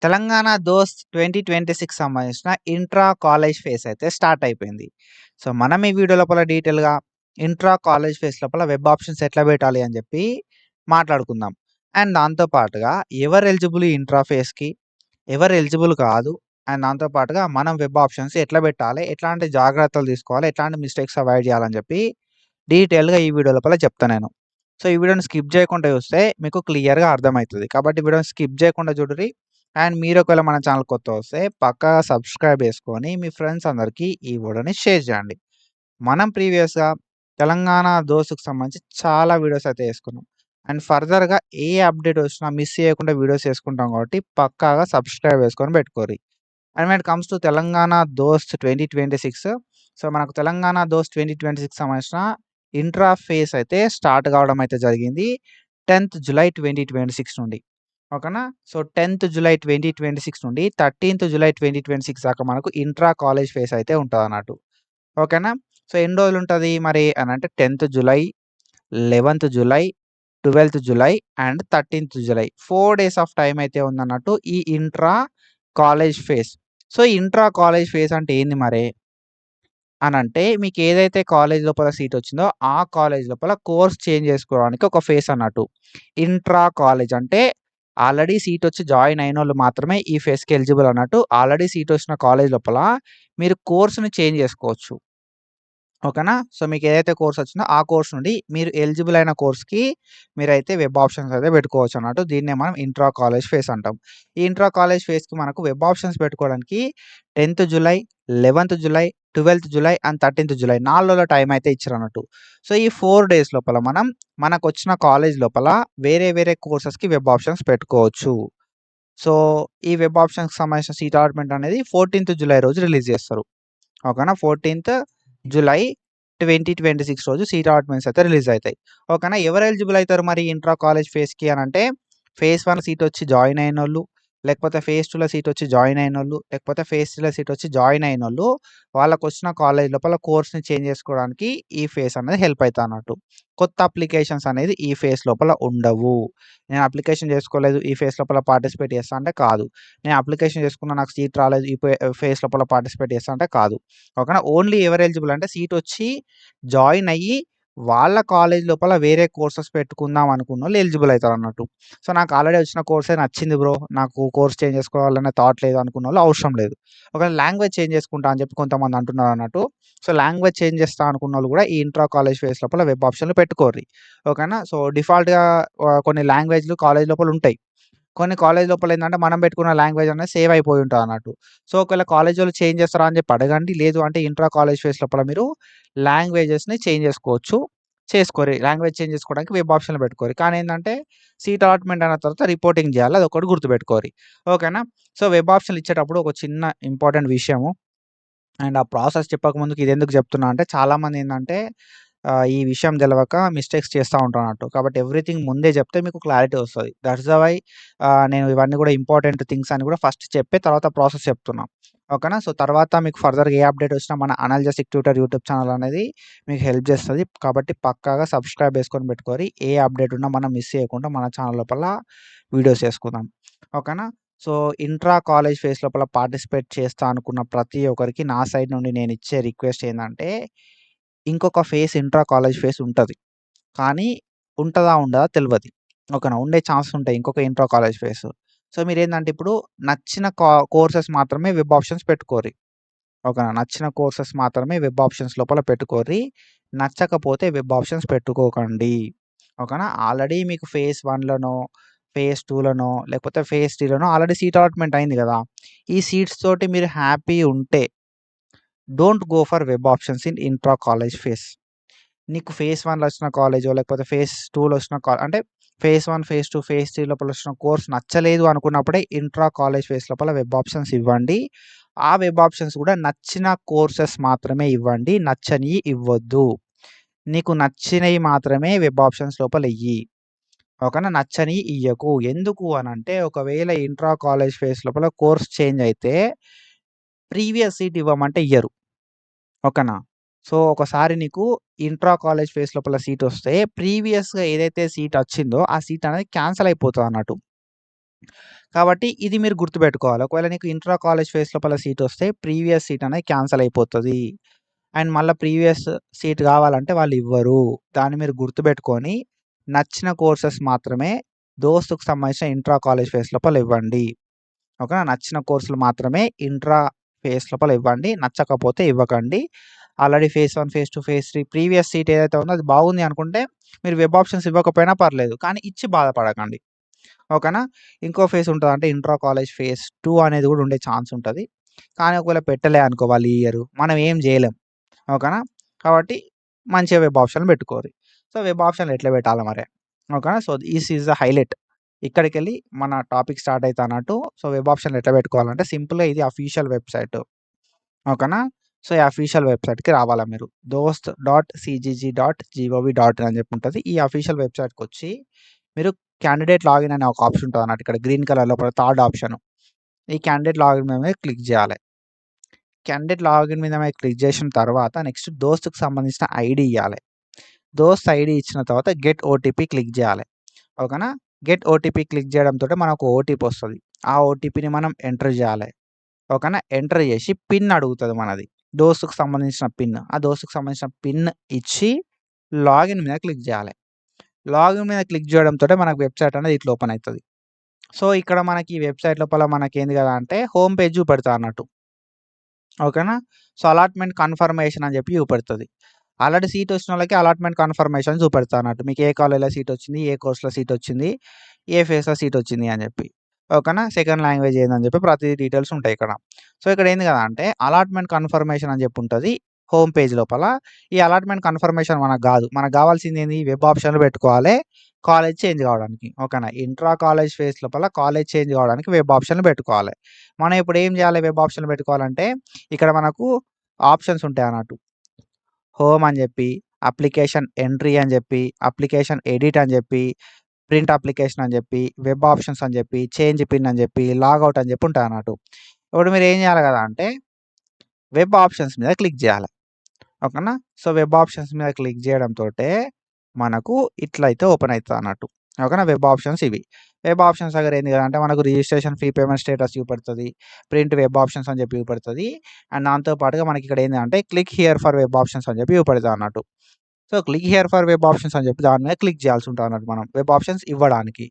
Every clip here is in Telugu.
తెలంగాణ దోస్త్ 2026 సంబంధించిన ఇంట్రా కాలేజ్ ఫేస్ అయితే స్టార్ట్ అయిపోయింది. సో, మనం ఈ వీడియో లోపల డీటెయిల్‌గా ఇంట్రా కాలేజ్ ఫేస్ లోపల వెబ్ ఆప్షన్స్ ఎట్లా పెట్టాలి అని చెప్పి మాట్లాడుకుందాం. అండ్ దాంతో పాటుగా ఎవరు ఎలిజిబుల్ ఈ ఇంట్రా ఫేస్‌కి, ఎవరు ఎలిజిబుల్ కాదు. అండ్ దాంతో పాటుగా మనం వెబ్ ఆప్షన్స్ ఎట్లా పెట్టాలి, ఎట్లాంటి జాగ్రత్తలు తీసుకోవాలి, ఎట్లాంటి మిస్టేక్స్ అవాయిడ్ చేయాలని చెప్పి డీటెయిల్‌గా ఈ వీడియో లోపల చెప్తా నేను. సో, ఈ వీడియోని స్కిప్ చేయకుండా చూస్తే మీకు క్లియర్‌గా అర్థమైతది. కాబట్టి వీడియోని స్కిప్ చేయకుండా చూడుర్రి. అండ్ మీరు ఒకవేళ మన ఛానల్ కొత్త వస్తే పక్కాగా సబ్స్క్రైబ్ చేసుకొని మీ ఫ్రెండ్స్ అందరికీ ఈ వీడియోని షేర్ చేయండి. మనం ప్రీవియస్‌గా తెలంగాణ దోస్త్‌కి సంబంధించి చాలా వీడియోస్ అయితే చేసుకున్నాం. అండ్ ఫర్దర్‌గా ఏ అప్డేట్ వచ్చినా మిస్ చేయకుండా వీడియోస్ చేసుకుంటాం కాబట్టి పక్కాగా సబ్స్క్రైబ్ చేసుకొని పెట్టుకోర్రి. And when it comes to Telangana Dost 2026 so, మనకు తెలంగాణ దోస్త్ 2026 సంబంధించిన ఇంట్రా ఫేస్ అయితే స్టార్ట్ కావడం అయితే జరిగింది. 10థ్ జులై 2026 నుండి. ఓకేనా? సో, 10థ్ జులై 2026 నుండి 13థ్ జులై 2026 దాకా మనకు ఇంట్రా కాలేజ్ ఫేస్ అయితే ఉంటదన్నట్టు. ఓకేనా? సో, ఎన్ని రోజులుంటది మరి అనంటే 10థ్ July, 11థ్ July, 12థ్ July and 13థ్ July 4 days of time అయితే ఉందన్నట్టు ఈ intra college face. So, intra college face అంటే ఏంది మరి అనంటే మీకు ఏదైతే కాలేజ్ లోపల సీట్ వచ్చిందో ఆ కాలేజ్ లోపల కోర్స్ చేంజ్ చేసుకోవడానికి ఒక ఫేస్ అన్నట్టు. ఇంట్రా కాలేజ్ అంటే ఆల్రెడీ సీట్ వచ్చి జాయిన్ అయినోళ్ళు మాత్రమే ఈ ఫేస్‌కి ఎలిజిబుల్ అన్నట్టు. ఆల్రెడీ సీట్ వచ్చిన కాలేజ్ లోపల మీరు కోర్స్‌ని చేంజ్ చేసుకోవచ్చు. ఓకేనా? సో, మీకు ఏదైతే కోర్స్ వచ్చిందో ఆ కోర్స్ నుండి మీరు ఎలిజిబుల్ అయిన కోర్స్‌కి మీరైతే వెబ్ ఆప్షన్స్ అయితే పెట్టుకోవచ్చు అన్నట్టు. దీన్నే మనం ఇంట్రా కాలేజ్ ఫేస్ అంటాం. ఈ ఇంట్రా కాలేజ్ ఫేస్‌కి మనకు వెబ్ ఆప్షన్స్ పెట్టుకోవడానికి 10థ్ July, 11థ్ July, 12థ్ July and 13థ్ July 4 రోజుల టైం అయితే ఇచ్చిరన్నట్టు. సో, ఈ 4 డేస్ లోపల మనం మనకొచ్చిన కాలేజ్ లోపల వేరే వేరే కోర్సెస్‌కి వెబ్ ఆప్షన్స్ పెట్టుకోవచ్చు. సో, ఈ వెబ్ ఆప్షన్స్‌కి సంబంధించిన సీట్ అలాట్‌మెంట్ అనేది 14థ్ జులై రోజు రిలీజ్ చేస్తారు. ఓకేనా? 14థ్ జులై 2026 రోజు సీట్ అలాట్‌మెంట్స్ అయితే రిలీజ్ అయితాయి. ఓకేనా? ఎవరు ఎలిజిబుల్ అయితారు మరి ఇంట్రా కాలేజ్ ఫేస్‌కి అనంటే, ఫేజ్ 1 సీట్ వచ్చి జాయిన్ అయినోళ్ళు, లేకపోతే ఫేజ్ 2లో సీట్ వచ్చి జాయిన్ అయినోళ్ళు, లేకపోతే ఫేజ్ 3లో సీట్ వచ్చి జాయిన్ అయినోళ్ళు, వాళ్ళకొచ్చిన కాలేజ్ లోపల కోర్స్‌ని చేంజ్ చేసుకోవడానికి ఈ ఫేస్ అనేది హెల్ప్ అయితదన్నట్టు. కొత్త అప్లికేషన్స్ అనేది ఈ ఫేస్ లోపల ఉండవు. నేను అప్లికేషన్ చేసుకోలేదు, ఈ ఫేస్ లోపల పార్టిసిపేట్ చేస్తా అంటే కాదు. నేను అప్లికేషన్ చేసుకున్నా నాకు సీట్ రాలేదు, ఈ ఫేస్ లోపల పార్టిసిపేట్ చేస్తా అంటే కాదు. ఓకేనా? ఓన్లీ ఎవరు ఎలిజిబుల్ అంటే సీటొచ్చి జాయిన్ అయ్యి వాళ్ళ కాలేజ్ లోపల వేరే కోర్సెస్ పెట్టుకుందాం అనుకున్నోళ్ళు ఎలిజిబుల్ అయితారన్నట్టు. సో, నాకు ఆల్రెడీ వచ్చిన కోర్సే నచ్చింది బ్రో. నాకు కోర్స్ చేంజ్ చేసుకోవాలనే థాట్ లేదు అనుకున్నోళ్ళు అవసరం లేదు. ఒకవేళ లాంగ్వేజ్ చేంజ్ చేసుకుంటా అని చెప్పి కొంతమంది అంటున్నారన్నట్టు. సో, లాంగ్వేజ్ చేంజ్ చేస్తా అనుకున్నోళ్ళు కూడా ఈ ఇంట్రా కాలేజ్ ఫేస్ లోపల వెబ్ ఆప్షన్‌లు పెట్టుకోర్రి. ఓకేనా? సో, డిఫాల్ట్‌గా కొన్ని లాంగ్వేజ్‌లు కాలేజ్ లోపల ఉంటాయి. కొన్ని కాలేజ్ లోపల ఏందంటే మనం పెట్టుకున్న లాంగ్వేజ్ అనేది సేవ్ అయిపోయి ఉంటదన్నట్టు. సో, ఒకవేళ కాలేజోళ్ళు చేంజ్ చేస్తారా అని చెప్పి అడగండి. లేదు అంటే ఇంట్రా కాలేజ్ ఫేస్ లోపల మీరు లాంగ్వేజెస్‌ని చేంజ్ చేసుకోవచ్చు. చేసుకోరి. లాంగ్వేజ్ చేంజ్ చేసుకోవడానికి వెబ్ ఆప్షన్‌లో పెట్టుకోరి. కానీ ఏందంటే సీట్ అలాట్‌మెంట్ అయిన తర్వాత రిపోర్టింగ్ చేయాలి. అదొక్కటి గుర్తుపెట్టుకోరి. ఓకేనా? సో, వెబ్ ఆప్షన్‌లు ఇచ్చేటప్పుడు ఒక చిన్న ఇంపార్టెంట్ విషయము అండ్ ఆ ప్రాసెస్ చెప్పక ముందుకు ఇదెందుకు చెప్తున్నా అంటే చాలామంది ఏందంటే ఈ విషయం తెలవక మిస్టేక్స్ చేస్తా ఉంటారన్నట్టు. కాబట్టి ఎవ్రీథింగ్ ముందే చెప్తే మీకు క్లారిటీ వస్తది. దట్స్ ద వై నేను ఇవన్నీ కూడా ఇంపార్టెంట్ థింగ్స్ అని కూడా ఫస్ట్ చెప్పి తర్వాత ప్రాసెస్ చెప్తున్నా. ఓకేనా? సో, తర్వాత మీకు ఫర్దర్‌గా ఏ అప్డేట్ వచ్చినా మన అనాలిసిస్ ట్యూటర్ యూట్యూబ్ ఛానల్ అనేది మీకు హెల్ప్ చేస్తది. కాబట్టి పక్కాగా సబ్స్క్రైబ్ చేసుకొని పెట్టుకోరి. ఏ అప్డేట్ ఉన్నా మనం మిస్ చేయకుండా మన ఛానల్ లోపల వీడియోస్ చేసుకుందాం. ఓకేనా? సో, ఇంట్రా కాలేజ్ ఫేస్ లోపల పార్టిసిపేట్ చేస్తా అనుకున్న ప్రతి ఒక్కరికి నా సైడ్ నుండి నేనిచ్చే రిక్వెస్ట్ ఏందంటే, ఇంకొక ఫేస్ ఇంట్రా కాలేజ్ ఫేస్ ఉంటది. కానీ ఉంటదా? ఉండదా? తెలవది. ఓకేనా? ఉండే ఛాన్సెస్ ఉంటాయి. ఇంకొక ఇంట్రా కాలేజ్ ఫేస్. సో, మీరేందంటే ఇప్పుడు నచ్చిన కోర్సెస్ మాత్రమే వెబ్ ఆప్షన్స్ పెట్టుకోరి. ఓకేనా? నచ్చిన కోర్సెస్ మాత్రమే వెబ్ ఆప్షన్స్ లోపల పెట్టుకోర్రి. నచ్చకపోతే వెబ్ ఆప్షన్స్ పెట్టుకోకండి. ఓకేనా? ఆల్రెడీ మీకు ఫేజ్ 1లోనో, ఫేజ్ 2లోనో లేకపోతే ఫేజ్ 3లోనో ఆల్రెడీ సీట్ అలాట్‌మెంట్ అయింది గదా! ఈ సీట్స్ తోటి మీరు హ్యాపీ ఉంటే don't go for web options in intra college face. నీకు ఫేజ్ 1లో వచ్చిన కాలేజో లేకపోతే ఫేజ్ 2లో వచ్చిన అంటే ఫేజ్ 1, ఫేజ్ 2, ఫేజ్ 3 లోపల వచ్చిన కోర్స్ నచ్చలేదు అనుకున్నప్పుడే ఇంట్రా కాలేజ్ ఫేస్ లోపల వెబ్ ఆప్షన్స్ ఇవ్వండి. ఆ వెబ్ ఆప్షన్స్ కూడా నచ్చిన కోర్సెస్ మాత్రమే ఇవ్వండి. నచ్చనియి ఇవ్వొద్దు. నీకు నచ్చినయి మాత్రమే వెబ్ ఆప్షన్స్ లోపల ఇయ్యి. ఓకేనా? నచ్చనియి ఇయ్యకు. ఎందుకు అనంటే ఒకవేళ ఇంట్రా కాలేజ్ ఫేస్ లోపల కోర్స్ చేంజ్ అయితే ప్రీవియస్ సీట్ ఇవ్వమంటే ఇయ్యరు. ఓకేనా? సో, ఒకసారి నీకు ఇంట్రా కాలేజ్ ఫేస్ లోపల సీటొస్తే ప్రీవియస్‌గా ఏదైతే సీట్ వచ్చిందో ఆ సీట్ అనేది క్యాన్సెల్ అయిపోతదన్నట్టు. కాబట్టి ఇది మీరు గుర్తుపెట్టుకోవాలి. ఒకవేళ నీకు ఇంట్రా కాలేజ్ ఫేస్ లోపల సీట్ వస్తే ప్రీవియస్ సీట్ అనేది క్యాన్సల్ అయిపోతది. అండ్ మళ్ళా ప్రీవియస్ సీట్ కావాలంటే వాళ్ళు ఇవ్వరు. దాన్ని మీరు గుర్తుపెట్టుకొని నచ్చిన కోర్సెస్ మాత్రమే దోస్తుకు సంబంధించిన ఇంట్రా కాలేజ్ ఫేస్ లోపల ఇవ్వండి. ఓకేనా? నచ్చిన కోర్సులు మాత్రమే ఇంట్రా ఫేస్ లోపల ఇవ్వండి. నచ్చకపోతే ఇవ్వకండి. Already phase 1, phase 2, phase 3 previous seat ఏదైతే ఉందో అది బాగుంది అనుకుంటే మీరు వెబ్ ఆప్షన్స్ ఇవ్వకపోయినా పర్లేదు. కానీ ఇచ్చి బాధపడకండి. ఓకేనా? ఇంకో ఫేజ్ ఉంటది. అంటే ఇంట్రా కాలేజ్ ఫేజ్ 2 అనేది కూడా ఉండే ఛాన్స్ ఉంటది. కానీ ఒకవేళ పెట్టలే అనుకో వాళ్ళు ఈ ఇయర్ మనం ఏం చేయలేం. ఓకేనా? కాబట్టి మంచిగా వెబ్ ఆప్షన్ పెట్టుకోరి. సో, వెబ్ ఆప్షన్‌లో ఎట్లా పెట్టాలి మరి? ఓకేనా? So, this is the highlight. ఇక్కడికెళ్ళి మన టాపిక్ స్టార్ట్ అయితా అన్నట్టు. సో, వెబ్ ఆప్షన్‌లో ఎట్లా పెట్టుకోవాలంటే సింపుల్‌గా ఇది అఫీషియల్ వెబ్‌సైట్. ఓకేనా? సో, ఈ అఫీషియల్ వెబ్‌సైట్‌కి రావాలా మీరు. dost.cgg.gov.in అని చెప్పి ఉంటది. ఈ అఫీషియల్ వెబ్‌సైట్‌కొచ్చి మీరు క్యాండిడేట్ లాగిన్ అనే ఒక ఆప్షన్ ఉంటదన్నట్టు. ఇక్కడ గ్రీన్ కలర్ లోపల థర్డ్ ఆప్షన్. ఈ క్యాండిడేట్ లాగిన్ మీద క్లిక్ చేయాలి. క్యాండిడేట్ లాగిన్ మీద క్లిక్ చేసిన తర్వాత నెక్స్ట్ దోస్తుకి సంబంధించిన ఐడీ ఇయ్యాలి. దోస్త్ ఐడీ ఇచ్చిన తర్వాత గెట్ ఓటీపీ క్లిక్ చేయాలి. ఓకేనా? గెట్ ఓటీపీ క్లిక్ చేయడంతోటి మనకు ఓటీపీ వస్తది. ఆ ఓటీపీని మనం ఎంటర్ చేయాలి. ఓకేనా? ఎంటర్ చేసి పిన్ అడుగుతది మనది. దోస్తుకు సంబంధించిన పిన్. ఆ దోస్తుకు సంబంధించిన పిన్ ఇచ్చి లాగిన్ మీద క్లిక్ చేయాలి. లాగిన్ మీద క్లిక్ చేయడంతోటే మనకు వెబ్‌సైట్ అనేది ఇట్లా ఓపెన్ అయితది. సో, ఇక్కడ మనకి ఈ వెబ్‌సైట్ లోపల మనకేంది కదా అంటే హోమ్ పేజ్ చూపెడతా అన్నట్టు. ఓకేనా? సో, అలాట్‌మెంట్ కన్ఫర్మేషన్ అని చెప్పి చూపెడతది. ఆల్రెడీ సీట్ వచ్చినోళ్ళకి అలాట్‌మెంట్ కన్ఫర్మేషన్ చూపెడతా అన్నట్టు. మీకు ఏ కాలేజ్‌లో సీట్ వచ్చింది, ఏ కోర్స్‌లో సీట్ వచ్చింది, ఏ ఫేజ్‌లో సీట్ వచ్చింది అని చెప్పి. ఓకేనా? సెకండ్ లాంగ్వేజ్ ఏందని చెప్పి ప్రతి డీటెయిల్స్ ఉంటాయి ఇక్కడ. సో, ఇక్కడ ఏంది కదా అంటే అలాట్‌మెంట్ కన్ఫర్మేషన్ అని చెప్పి ఉంటది హోమ్ పేజ్ లోపల. ఈ అలాట్‌మెంట్ కన్ఫర్మేషన్ మనకు గాదు. మనకు గావాల్సింది ఏంది వెబ్ ఆప్షన్‌లు పెట్టుకోవాలి. కాలేజ్ చేంజ్ కావడానికి. ఓకేనా? ఇంట్రా కాలేజ్ ఫేజ్ లోపల కాలేజ్ చేంజ్ కావడానికి వెబ్ ఆప్షన్‌లు పెట్టుకోవాలి. మనం ఇప్పుడు ఏం చేయాలి వెబ్ ఆప్షన్‌లు పెట్టుకోవాలంటే ఇక్కడ మనకు ఆప్షన్స్ ఉంటాయన్నట్టు. హోమ్ అని చెప్పి, అప్లికేషన్ ఎంట్రీ అని చెప్పి, అప్లికేషన్ ఎడిట్ అని చెప్పి, ప్రింట్ అప్లికేషన్ అని చెప్పి, వెబ్ ఆప్షన్స్ అని చెప్పి, చేంజ్ పిన్ అని చెప్పి, లాగౌట్ అని చెప్పి ఉంటాయన్నట్టు. ఇప్పుడు మీరు ఏం చేయాలి కదా అంటే వెబ్ ఆప్షన్స్ మీద క్లిక్ చేయాలి. ఓకేనా? సో, వెబ్ ఆప్షన్స్ మీద క్లిక్ చేయడంతోటే మనకు ఇట్లయితే ఓపెన్ అయితదన్నట్టు. ఓకేనా? వెబ్ ఆప్షన్స్ ఇవి. వెబ్ ఆప్షన్స్ దగ్గర ఏంది కదంటే మనకు రిజిస్ట్రేషన్ ఫీ పేమెంట్ స్టేటస్ చూపెడతది. ప్రింట్ వెబ్ ఆప్షన్స్ అని చెప్పి చూపెడతది. అండ్ దాంతో పాటుగా మనకి ఇక్కడ ఏందంటే click here for web options అని చెప్పి చూపెడతదన్నట్టు. So, click here for web options అని చెప్పి దాని మీద క్లిక్ చేయాల్సి ఉంటదన్నట్టు మనం వెబ్ ఆప్షన్స్ ఇవ్వడానికి.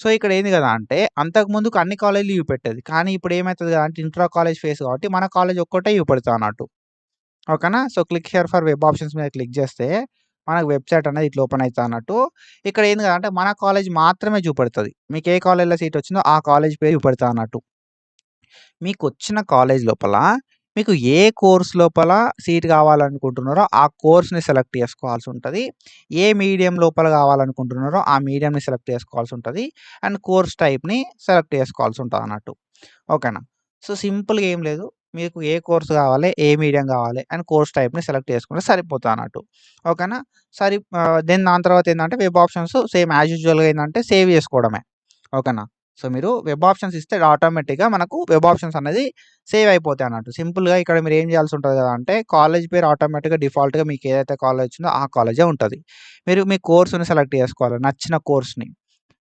సో, ఇక్కడ ఏంది కదా అంటే అంతకుముందుకు అన్ని కాలేజ్‌లు చూపెట్టేది. కానీ ఇప్పుడు ఏమైతది కదా అంటే ఇంట్రా కాలేజ్ ఫేస్ కాబట్టి మన కాలేజ్ ఒక్కటే చూపెడతదన్నట్టు. ఓకేనా? So, click here for web options మీద క్లిక్ చేస్తే మనకు వెబ్‌సైట్ అనేది ఇట్లా ఓపెన్ అయితదన్నట్టు. ఇక్కడ ఏంది కదంటే మన కాలేజ్ మాత్రమే చూపెడతది. మీకు ఏ కాలేజ్‌లో సీట్ వచ్చిందో ఆ కాలేజ్ పేరు చూపెడతదన్నట్టు. మీకొచ్చిన కాలేజ్ లోపల మీకు ఏ కోర్స్ లోపల సీట్ కావాలనుకుంటున్నారో ఆ కోర్స్‌ని సెలెక్ట్ చేసుకోవాల్సి ఉంటది. ఏ మీడియం లోపల కావాలనుకుంటున్నారో ఆ మీడియంని సెలెక్ట్ చేసుకోవాల్సి ఉంటది. అండ్ కోర్స్ టైప్‌ని సెలెక్ట్ చేసుకోవాల్సి ఉంటదన్నట్టు. ఓకేనా? సో, సింపుల్‌గా ఏం లేదు. మీకు ఏ కోర్స్ కావాలి, ఏ మీడియం కావాలి అండ్ కోర్స్ టైప్‌ని సెలెక్ట్ చేసుకుంటే సరిపోతదన్నట్టు. ఓకేనా? దెన్ దాని తర్వాత ఏందంటే వెబ్ ఆప్షన్స్ సేమ్ యాజ్ యూజువల్‌గా ఏందంటే సేవ్ చేసుకోవడమే. ఓకేనా? సో, మీరు వెబ్ ఆప్షన్స్ ఇస్తే ఆటోమేటిక్‌గా మనకు వెబ్ ఆప్షన్స్ అనేది సేవ్ అయిపోతాయన్నట్టు. సింపుల్‌గా ఇక్కడ మీరు ఏం చేయాల్సి ఉంటది కదా అంటే కాలేజ్ పేరు ఆటోమేటిక్‌గా డిఫాల్ట్‌గా మీకు ఏదైతే కాలేజ్ వచ్చిందో ఆ కాలేజే ఉంటది. మీరు మీ కోర్స్‌ని సెలెక్ట్ చేసుకోవాలి. నచ్చిన కోర్స్‌ని.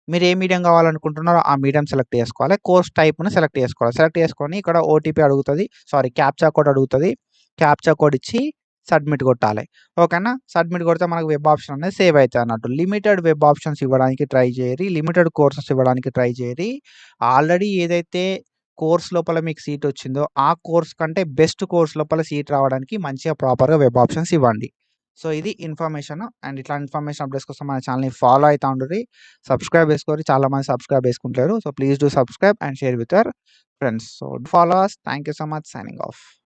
మీరు ఏ మీడియం కావాలనుకుంటున్నారో ఆ మీడియం సెలెక్ట్ చేసుకోవాలి. కోర్స్ టైప్‌ని సెలెక్ట్ చేసుకోవాలి. సెలెక్ట్ చేసుకొని ఇక్కడ ఓటీపీ అడుగుతది. క్యాప్చా కోడ్ అడుగుతది. క్యాప్చా కోడ్ ఇచ్చి సబ్మిట్ కొట్టాలి. ఓకేనా? సబ్మిట్ కొడితే మనకు వెబ్ ఆప్షన్ అనేది సేవ్ అయితాయన్నట్టు. లిమిటెడ్ వెబ్ ఆప్షన్స్ ఇవ్వడానికి ట్రై చేయరి. లిమిటెడ్ కోర్సెస్ ఇవ్వడానికి ట్రై చేయరి. ఆల్రెడీ ఏదైతే కోర్స్ లోపల మీకు సీట్ వచ్చిందో ఆ కోర్స్ కంటే బెస్ట్ కోర్స్ లోపల సీట్ రావడానికి మంచిగా ప్రాపర్‌గా వెబ్ ఆప్షన్స్ ఇవ్వండి. సో, ఇది ఇన్ఫర్మేషన్. అండ్ ఇట్లాంటి ఇన్ఫర్మేషన్ అప్డేట్స్ కోసం మన ఛానెల్‌ని ఫాలో అయితా ఉండుర్రి. సబ్స్క్రైబ్ చేసుకోరి. చాలామంది సబ్స్క్రైబ్ చేసుకుంటలేరు. So, please do subscribe and share with your friends. So, follow us. Thank you so much. Signing of.